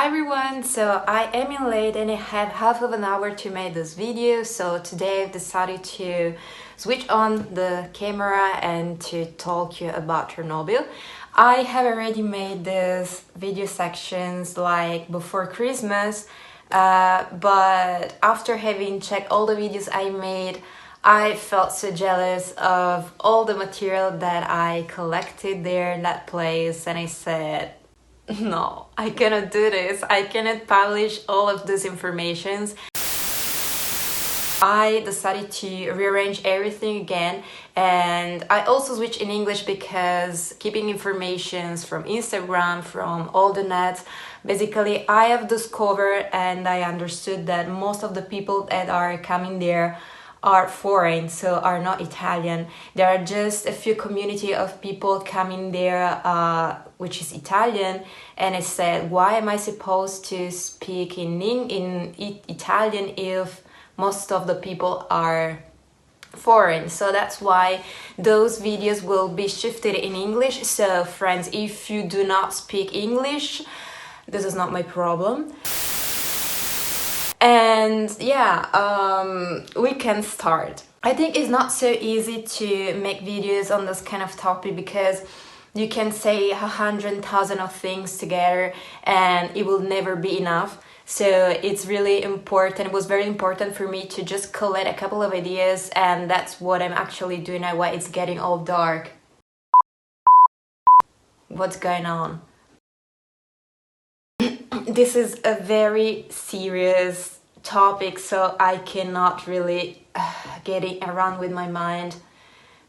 Hi everyone, so I am in late and I have half of an hour to make this video. So today I've decided to switch on the camera and to talk to you about Chernobyl. I have already made this video sections like before Christmas, but after having checked all the videos I made, I felt so jealous of all the material that I collected there in that place, and I said, no, I cannot do this. I cannot publish all of this information. I decided to rearrange everything again, and I also switched in English because keeping informations from Instagram, from all the net, basically I have discovered and I understood that most of the people that are coming there are foreign, so are not Italian. There are just a few community of people coming there which is Italian, and I said, why am I supposed to speak in Italian if most of the people are foreign? So that's why those videos will be shifted in English. So friends, if you do not speak English, this is not my problem. And yeah, we can start. I think it's not so easy to make videos on this kind of topic because you can say 100,000 of things together and it will never be enough. So it's really important. It was very important for me to just collect a couple of ideas, and that's what I'm actually doing now while it's getting all dark. What's going on? This is a very serious topic, so I cannot really get it around with my mind,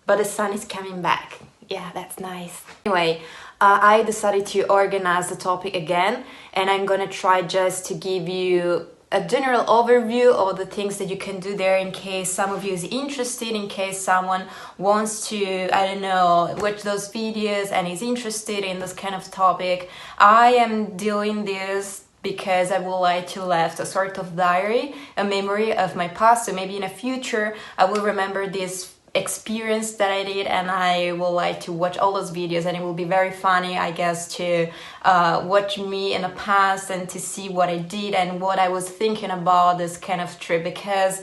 but the sun is coming back. Yeah, that's nice. Anyway, I decided to organize the topic again, and I'm gonna try just to give you a general overview of the things that you can do there in case some of you is interested, in case someone wants to, I don't know, watch those videos and is interested in this kind of topic. I am doing this because I would like to left a sort of diary, a memory of my past, so maybe in the future I will remember this experience that I did, and I will like to watch all those videos, and it will be very funny, I guess, to watch me in the past and to see what I did and what I was thinking about this kind of trip. Because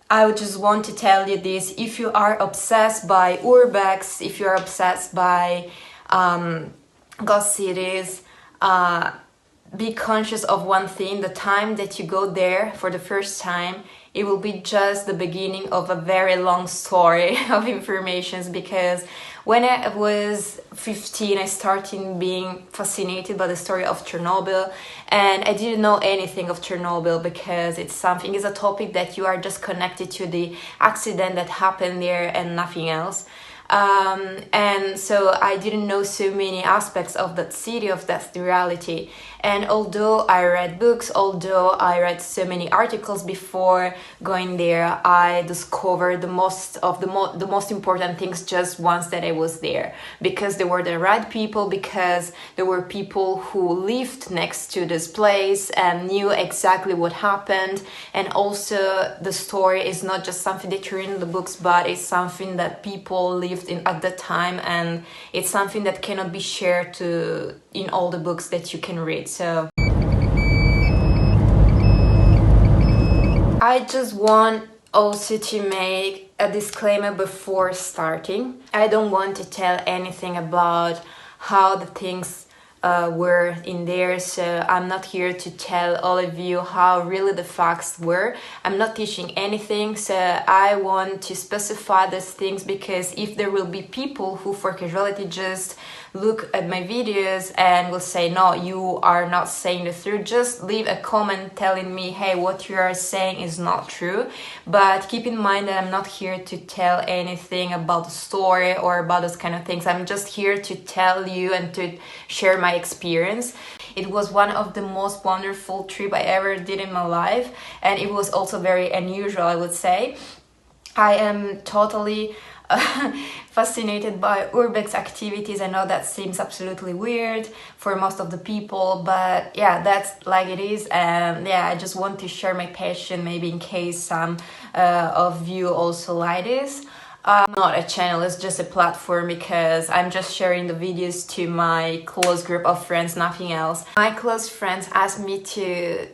I would just want to tell you this: if you are obsessed by urbex, if you are obsessed by ghost cities, be conscious of one thing: the time that you go there for the first time, it will be just the beginning of a very long story of information. Because when I was 15, I started being fascinated by the story of Chernobyl, and I didn't know anything of Chernobyl because it's a topic that you are just connected to the accident that happened there and nothing else. And so I didn't know so many aspects of that city, of that reality. And although I read books, although I read so many articles before going there, I discovered the most important things just once that I was there, because there were the right people, because there were people who lived next to this place and knew exactly what happened. And also the story is not just something that you read in the books, but it's something that people lived in at the time, and it's something that cannot be shared in all the books that you can read. So I just want also to make a disclaimer before starting. I don't want to tell anything about how the things were in there, so I'm not here to tell all of you how really the facts were. I'm not teaching anything, so I want to specify these things, because if there will be people who for casualty just look at my videos and will say, no, you are not saying the truth, just leave a comment telling me, hey, what you are saying is not true. But keep in mind that I'm not here to tell anything about the story or about those kind of things. I'm just here to tell you and to share my experience. It was one of the most wonderful trips I ever did in my life, and it was also very unusual, I would say. I am totally fascinated by urbex activities. I know that seems absolutely weird for most of the people, but yeah, that's like it is. And yeah, I just want to share my passion, maybe in case some of you also like this. Not a channel, it's just a platform because I'm just sharing the videos to my close group of friends, nothing else. My close friends asked me to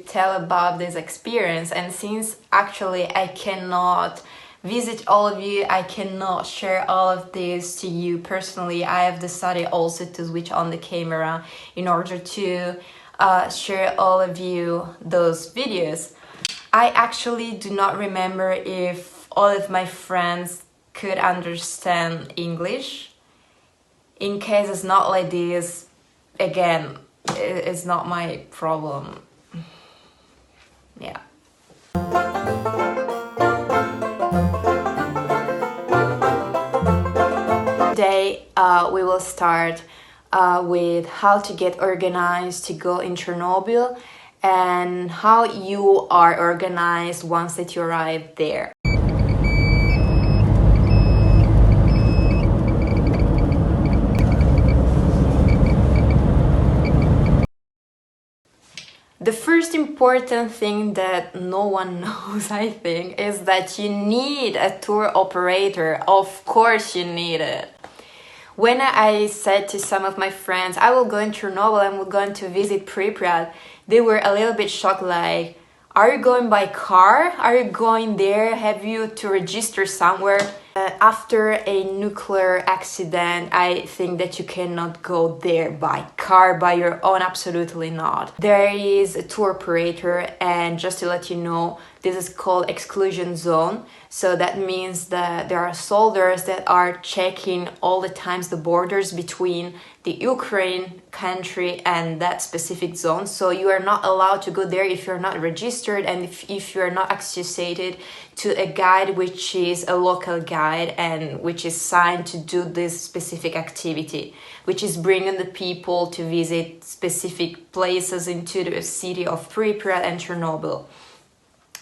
tell about this experience, and since actually I cannot visit all of you, I cannot share all of this to you personally, I have decided also to switch on the camera in order to share all of you those videos. I actually do not remember if all of my friends could understand English. In case it's not like this, again, it's not my problem. Yeah. Today we will start with how to get organized to go in Chernobyl and how you are organized once that you arrive there. The first important thing that no one knows, I think, is that you need a tour operator. Of course you need it. When I said to some of my friends, I will go in Chernobyl and we're going to visit Pripyat, they were a little bit shocked, like, are you going by car? Are you going there? Have you to register somewhere? After a nuclear accident, I think that you cannot go there by car, by your own, absolutely not. There is a tour operator, and just to let you know, this is called exclusion zone. So that means that there are soldiers that are checking all the times the borders between the Ukraine country and that specific zone. So you are not allowed to go there if you're not registered and if you're not associated to a guide which is a local guide and which is signed to do this specific activity, which is bringing the people to visit specific places into the city of Pripyat and Chernobyl.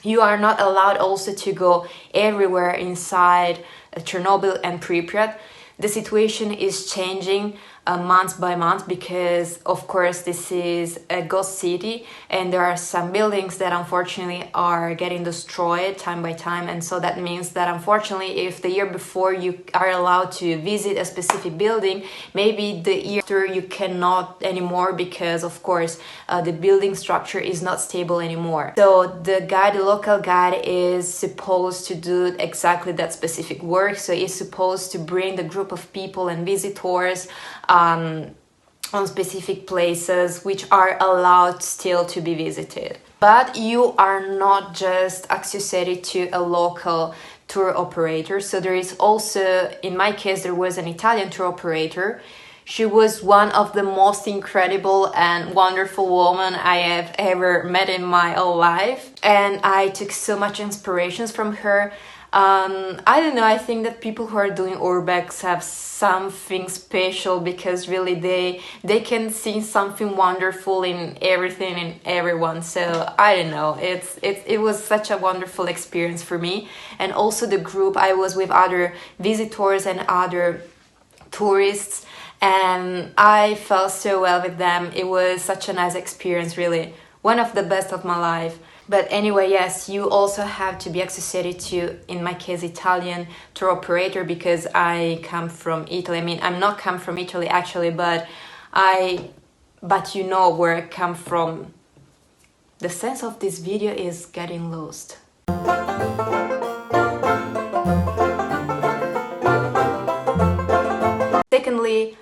You are not allowed also to go everywhere inside Chernobyl and Pripyat. The situation is changing month by month because, of course, this is a ghost city and there are some buildings that unfortunately are getting destroyed time by time, and so that means that unfortunately if the year before you are allowed to visit a specific building, maybe the year after you cannot anymore because, of course, the building structure is not stable anymore. So the guide, the local guide, is supposed to do exactly that specific work. So he's supposed to bring the group of people and visitors on specific places which are allowed still to be visited. But you are not just associated to a local tour operator. So there is also, in my case, there was an Italian tour operator. She was one of the most incredible and wonderful women I have ever met in my whole life. And I took so much inspirations from her. I don't know, I think that people who are doing urbex have something special because really they can see something wonderful in everything and everyone. So I don't know, it was such a wonderful experience for me. And also the group, I was with other visitors and other tourists, and I felt so well with them. It was such a nice experience, really one of the best of my life. But anyway, yes, you also have to be associated to, in my case, Italian tour operator because I come from Italy. I mean, I'm not come from Italy actually, but you know where I come from. The sense of this video is getting lost. Secondly,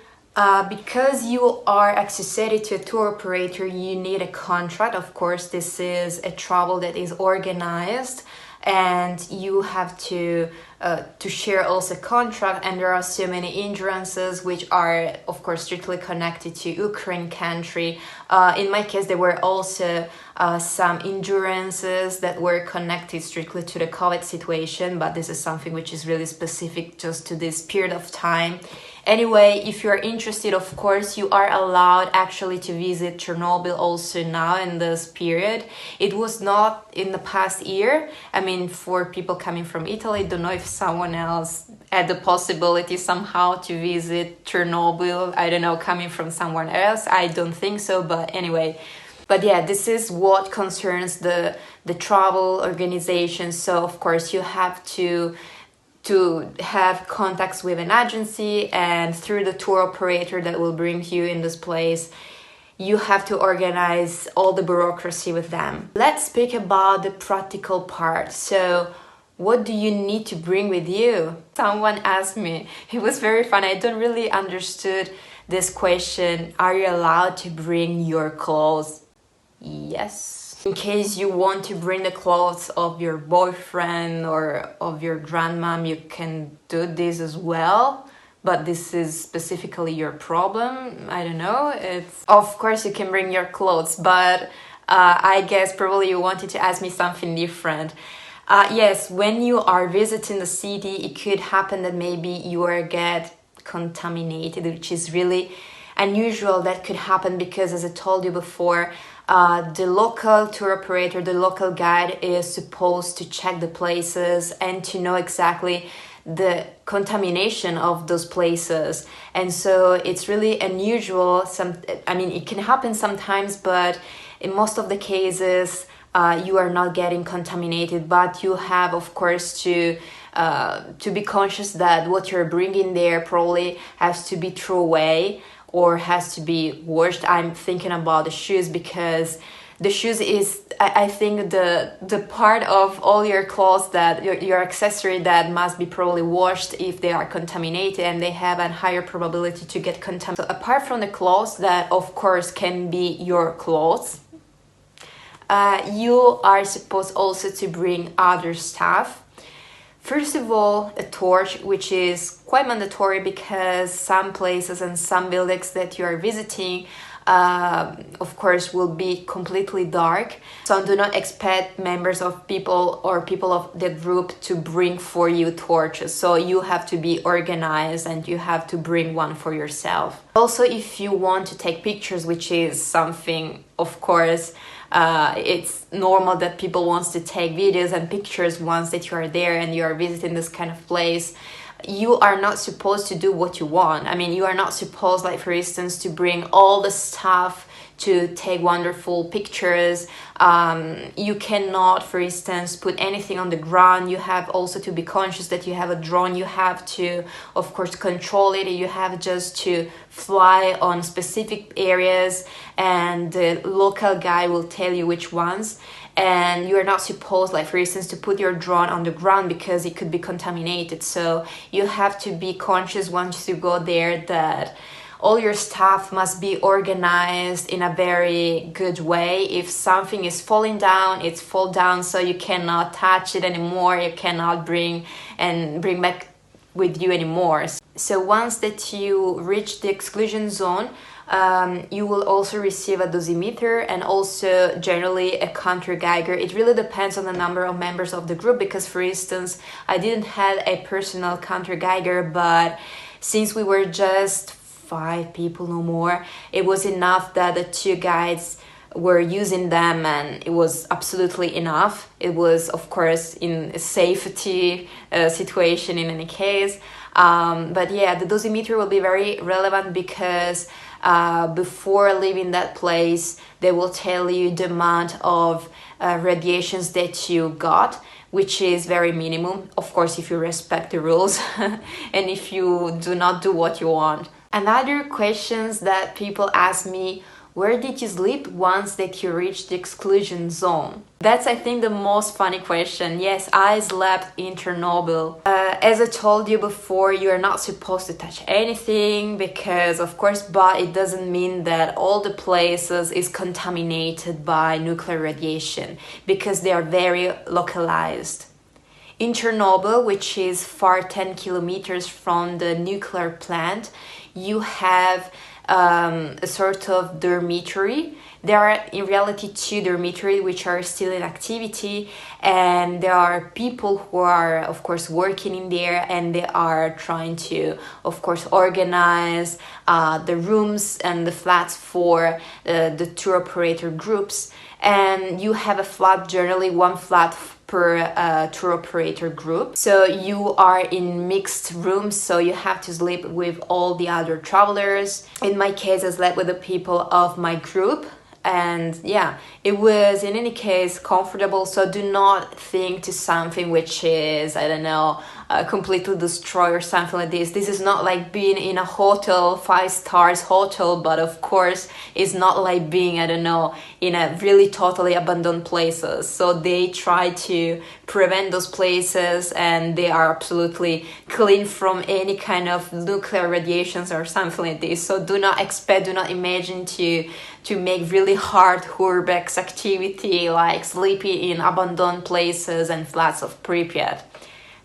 because you are associated to a tour operator, you need a contract. Of course, this is a travel that is organized, and you have to share also a contract. And there are so many hindrances which are, of course, strictly connected to Ukraine country. In my case, there were also some hindrances that were connected strictly to the COVID situation, but this is something which is really specific just to this period of time. Anyway, if you're interested, of course, you are allowed actually to visit Chernobyl also now in this period. It was not in the past year. I mean, for people coming from Italy, don't know if someone else had the possibility somehow to visit Chernobyl. I don't know, coming from someone else. I don't think so, but anyway. But yeah, this is what concerns the travel organization. So, of course, you have to to have contacts with an agency, and through the tour operator that will bring you in this place, you have to organize all the bureaucracy with them. Let's speak about the practical part. So what do you need to bring with you? Someone asked me, it was very fun. I don't really understood this question. Are you allowed to bring your clothes? Yes. In case you want to bring the clothes of your boyfriend or of your grandmom, you can do this as well. But this is specifically your problem. I don't know. Of course you can bring your clothes, but I guess probably you wanted to ask me something different. Yes, when you are visiting the city, it could happen that maybe you will get contaminated, which is really unusual. That could happen because, as I told you before, the local tour operator, the local guide is supposed to check the places and to know exactly the contamination of those places. And so it's really unusual. It can happen sometimes, but in most of the cases, you are not getting contaminated, but you have, of course, to be conscious that what you're bringing there probably has to be thrown away or has to be washed. I'm thinking about the shoes, because the shoes is, I think, the part of all your clothes, that your accessory, that must be probably washed if they are contaminated, and they have a higher probability to get contaminated. So apart from the clothes that, of course, can be your clothes, you are supposed also to bring other stuff. First of all, a torch, which is quite mandatory because some places and some buildings that you are visiting, of course, will be completely dark. So do not expect members of people or people of the group to bring for you torches. So you have to be organized and you have to bring one for yourself. Also, if you want to take pictures, which is something, of course, it's normal that people want to take videos and pictures once that you are there and you are visiting this kind of place. You are not supposed to do what you want. You are not supposed, like, for instance, to bring all the stuff to take wonderful pictures. You cannot, for instance, put anything on the ground. You have also to be conscious that you have a drone. You have to, of course, control it. You have just to fly on specific areas, and the local guy will tell you which ones. And you are not supposed, like, for instance, to put your drone on the ground because it could be contaminated. So you have to be conscious once you go there that all your stuff must be organized in a very good way. If something is falling down, it's fall down, so you cannot touch it anymore. You cannot bring back with you anymore. So once that you reach the exclusion zone, you will also receive a dosimeter and also generally a counter Geiger. It really depends on the number of members of the group, because, for instance, I didn't have a personal counter Geiger, but since we were just 5 people, no more, it was enough that the 2 guides were using them, and it was absolutely enough. It was, of course, in a safety situation in any case. But yeah, the dosimeter will be very relevant because before leaving that place, they will tell you the amount of radiations that you got, which is very minimum, of course, if you respect the rules and if you do not do what you want. Another questions that people ask me: where did you sleep once that you reached the exclusion zone? That's, I think, the most funny question. Yes, I slept in Chernobyl. As I told you before, you're not supposed to touch anything because, of course, but it doesn't mean that all the places is contaminated by nuclear radiation because they are very localized. In Chernobyl, which is far 10 kilometers from the nuclear plant, you have a sort of dormitory. There are in reality 2 dormitories which are still in activity, and there are people who are, of course, working in there, and they are trying to, of course, organize the rooms and the flats for the tour operator groups. And you have a flat, generally 1 flat per tour operator group. So you are in mixed rooms, so you have to sleep with all the other travelers. In my case, I slept with the people of my group, and yeah, it was in any case comfortable. So do not think to something which is, I don't know, completely destroyed or something like this. This is not like being in a hotel, 5 stars hotel, but of course it's not like being, I don't know, in a really totally abandoned places. So they try to prevent those places, and they are absolutely clean from any kind of nuclear radiations or something like this. So do not imagine to make really hard urbex activity like sleeping in abandoned places and flats of Pripyat.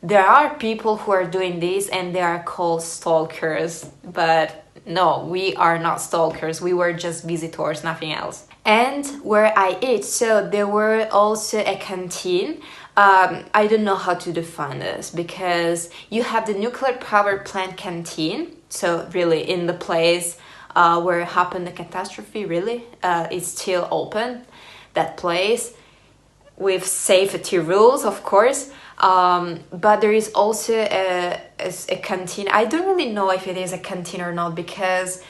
There are people who are doing this, and they are called stalkers, but no, we are not stalkers. We were just visitors, nothing else. And where I eat, so there were also a canteen. I don't know how to define this, because you have the nuclear power plant canteen, so really in the place where happened the catastrophe, really, it's still open, that place, with safety rules, of course. But there is also a canteen. I don't really know if it is a canteen or not, because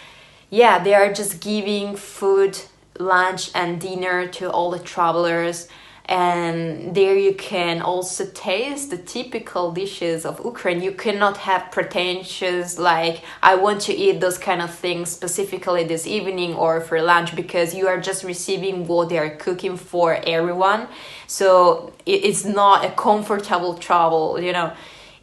yeah, they are just giving food, lunch and dinner to all the travelers, and there you can also taste the typical dishes of Ukraine. You cannot have pretentious like, I want to eat those kind of things specifically this evening or for lunch, because you are just receiving what they are cooking for everyone. So it's not a comfortable travel, you know.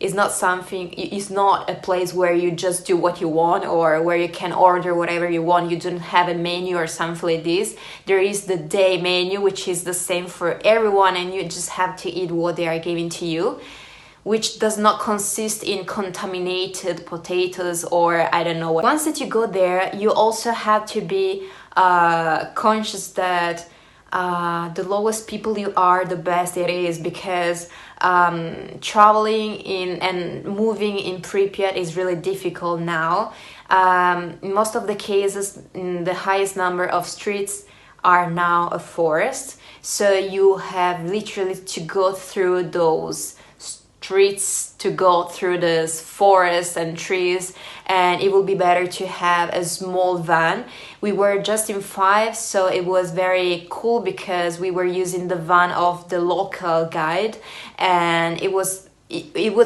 It's not a place where you just do what you want, or where you can order whatever you want. You don't have a menu or something like this. There is the day menu, which is the same for everyone, and you just have to eat what they are giving to you, which does not consist in contaminated potatoes or I don't know what. Once that you go there, you also have to be conscious that the lowest people you are, the best it is, because traveling in and moving in Pripyat is really difficult now. In most of the cases, the highest number of streets are now a forest, so you have literally to go through those streets, to go through this forest and trees, and it will be better to have a small van. We were just in 5, so it was very cool because we were using the van of the local guide, and it was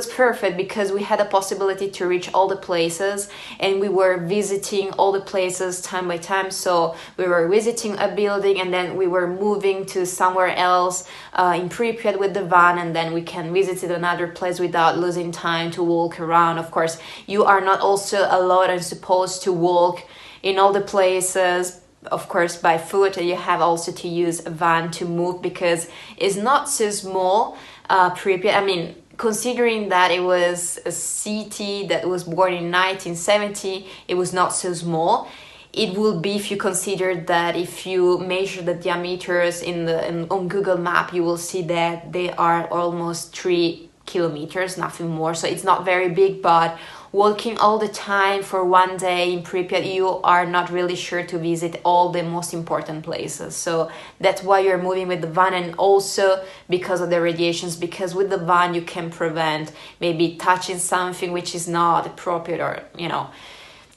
perfect because we had a possibility to reach all the places, and we were visiting all the places time by time. So we were visiting a building, and then we were moving to somewhere else in Pripyat with the van, and then we can visit another place without losing time to walk around. Of course, you are not also allowed and supposed to walk in all the places, of course, by foot. You have also to use a van to move, because it's not so small. Pripyat, I mean, considering that it was a city that was born in 1970, it was not so small. It will be, if you consider that, if you measure the diameters on Google Map, you will see that they are almost 3 kilometers, nothing more. So it's not very big, but walking all the time for one day in Pripyat, you are not really sure to visit all the most important places. So that's why you're moving with the van, and also because of the radiations, because with the van you can prevent maybe touching something which is not appropriate, or, you know.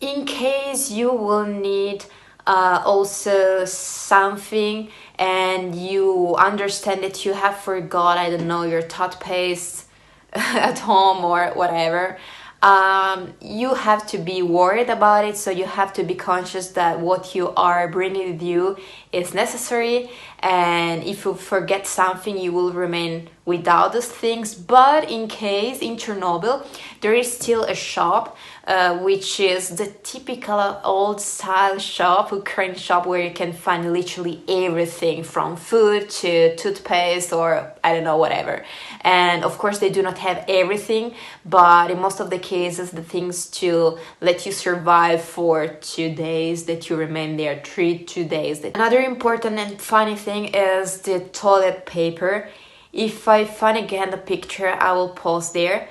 In case you will need also something and you understand that you have forgot, I don't know, your toothpaste at home or whatever, you have to be worried about it. So you have to be conscious that what you are bringing with you is necessary, and if you forget something, you will remain without those things. But in case in Chernobyl, there is still a shop which is the typical old style shop, Ukrainian shop, where you can find literally everything from food to toothpaste or I don't know, whatever. And of course they do not have everything, but in most of the cases the things to let you survive for 2 days, that you remain there 2 days. Another important and funny thing is the toilet paper. If I find again the picture, I will post there.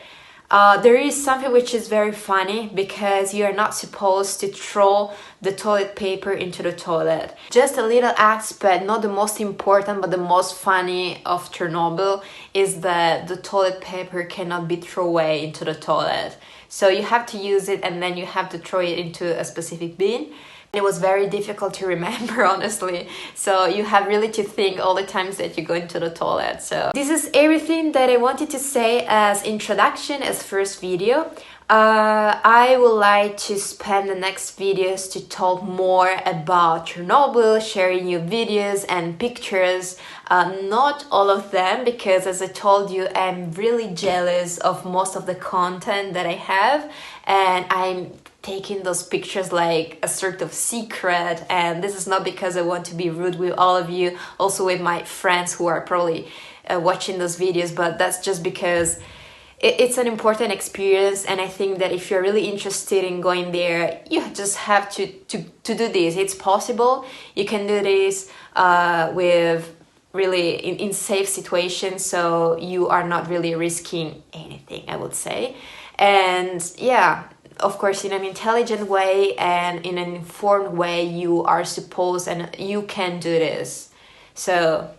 There is something which is very funny, because you are not supposed to throw the toilet paper into the toilet. Just a little aspect, not the most important but the most funny of Chernobyl, is that the toilet paper cannot be thrown away into the toilet. So you have to use it, and then you have to throw it into a specific bin. It was very difficult to remember, honestly. So you have really to think all the times that you go into the toilet. So this is everything that I wanted to say as introduction, as first video. I would like to spend the next videos to talk more about Chernobyl, sharing you videos and pictures. Not all of them, because as I told you, I'm really jealous of most of the content that I have, and I'm taking those pictures like a sort of secret. And this is not because I want to be rude with all of you, also with my friends who are probably watching those videos, but that's just because it's an important experience, and I think that if you're really interested in going there, you just have to do this. It's possible. You can do this with really in safe situations, so you are not really risking anything, I would say. And yeah, of course, in an intelligent way and in an informed way, you are supposed and you can do this. So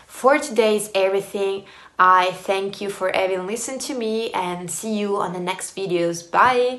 for today is everything. I thank you for having listened to me, and see you on the next videos. Bye!